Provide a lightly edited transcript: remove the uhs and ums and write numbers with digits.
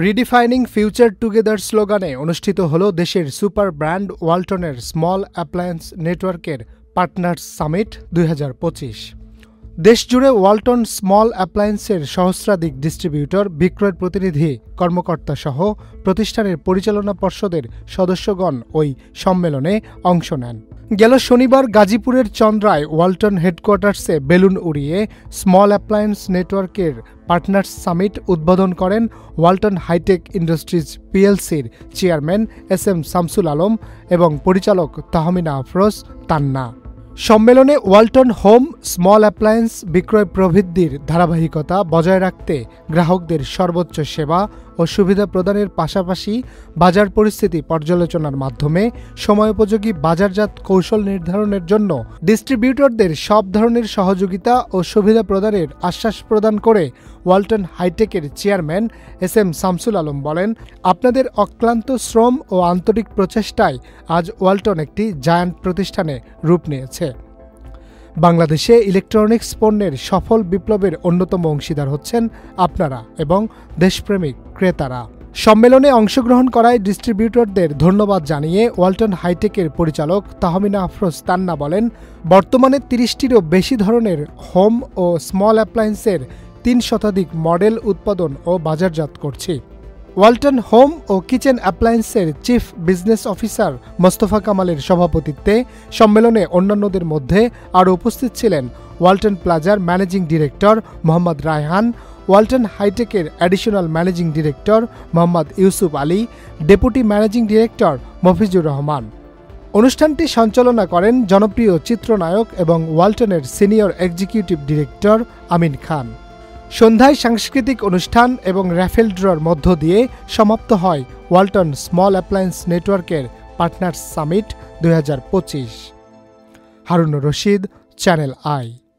রিডিফাইনিং future together স্লোগানে অনুষ্ঠিত হল দেশের সুপার ব্র্যান্ড ওয়ালটনের স্মল অ্যাপ্লায়েন্স নেটওয়ার্কের পার্টনার্স সামিট 2025। দেশজুড়ে ওয়ালটন স্মল অ্যাপ্লায়েন্সের সহস্রাধিক ডিস্ট্রিবিউটর, বিক্রয়ের প্রতিনিধি, কর্মকর্তাসহ প্রতিষ্ঠানের পরিচালনা পর্ষদের সদস্যগণ ওই সম্মেলনে অংশ নেন। গেল শনিবার গাজীপুরের চন্দ্রায় ওয়ালটন হেডকোয়ার্টার্সে বেলুন উড়িয়ে স্মল অ্যাপ্লায়েন্স নেটওয়ার্কের পার্টনার্স সামিট উদ্বোধন করেন ওয়ালটন হাইটেক ইন্ডাস্ট্রিজ পিএলসির চেয়ারম্যান এস.এম. শামসুল আলম এবং পরিচালক তাহমিনা আফরোজ তান্না। সম্মেলনে ওয়ালটন হোম স্মল অ্যাপ্লায়েন্স বিক্রয় প্রবৃদ্ধির ধারাবাহিকতা বজায় রাখতে গ্রাহকদের সর্বোচ্চ সেবা ও সুবিধা প্রদানের পাশাপাশি বাজার পরিস্থিতি পর্যালোচনার মাধ্যমে সময়োপযোগী বাজারজাত কৌশল নির্ধারণের জন্য ডিস্ট্রিবিউটরদের সব ধরনের সহযোগিতা ও সুবিধা প্রদানের আশ্বাস প্রদান করে ওয়ালটন হাইটেকের চেয়ারম্যান এস.এম. শামসুল আলম বলেন, আপনাদের অক্লান্ত শ্রম ও আন্তরিক প্রচেষ্টায় আজ ওয়ালটন একটি জায়ান্ট প্রতিষ্ঠানে রূপ নিয়েছে। বাংলাদেশে ইলেকট্রনিক্স পণ্যের সফল বিপ্লবের অন্যতম অংশীদার হচ্ছেন আপনারা এবং দেশপ্রেমিক ক্রেতারা। সম্মেলনে অংশগ্রহণ করায় ডিস্ট্রিবিউটরদের ধন্যবাদ জানিয়ে ওয়ালটন হাইটেকের পরিচালক তাহমিনা আফরোজ তান্না বলেন, বর্তমানে ৩০টিরও বেশি ধরনের হোম ও স্মল অ্যাপ্লায়েন্সের ৩ শতাধিক মডেল উৎপাদন ও বাজারজাত করছি। ওয়ালটন হোম ও কিচেন অ্যাপ্লায়েন্সের চিফ বিজনেস অফিসার মোস্তফা কামালের সভাপতিত্বে সম্মেলনে অন্যান্যদের মধ্যে আরও উপস্থিত ছিলেন ওয়ালটন প্লাজার managing director Mohammad Raihan, Walton হাইটেকের additional managing director Mohammad Yusuf Ali, deputy managing director Mofizur Rahman. অনুষ্ঠানটি সঞ্চালনা করেন জনপ্রিয় চিত্রনায়ক এবং ওয়ালটনের senior executive director Amin Khan. সন্ধ্যায় সাংস্কৃতিক অনুষ্ঠান এবং র্যাফেল ড্রর মধ্য দিয়ে সমাপ্ত হয় ওয়ালটন স্মল অ্যাপ্লায়েন্স নেটওয়ার্কের partners summit 2025। Harunur Rashid, channel I.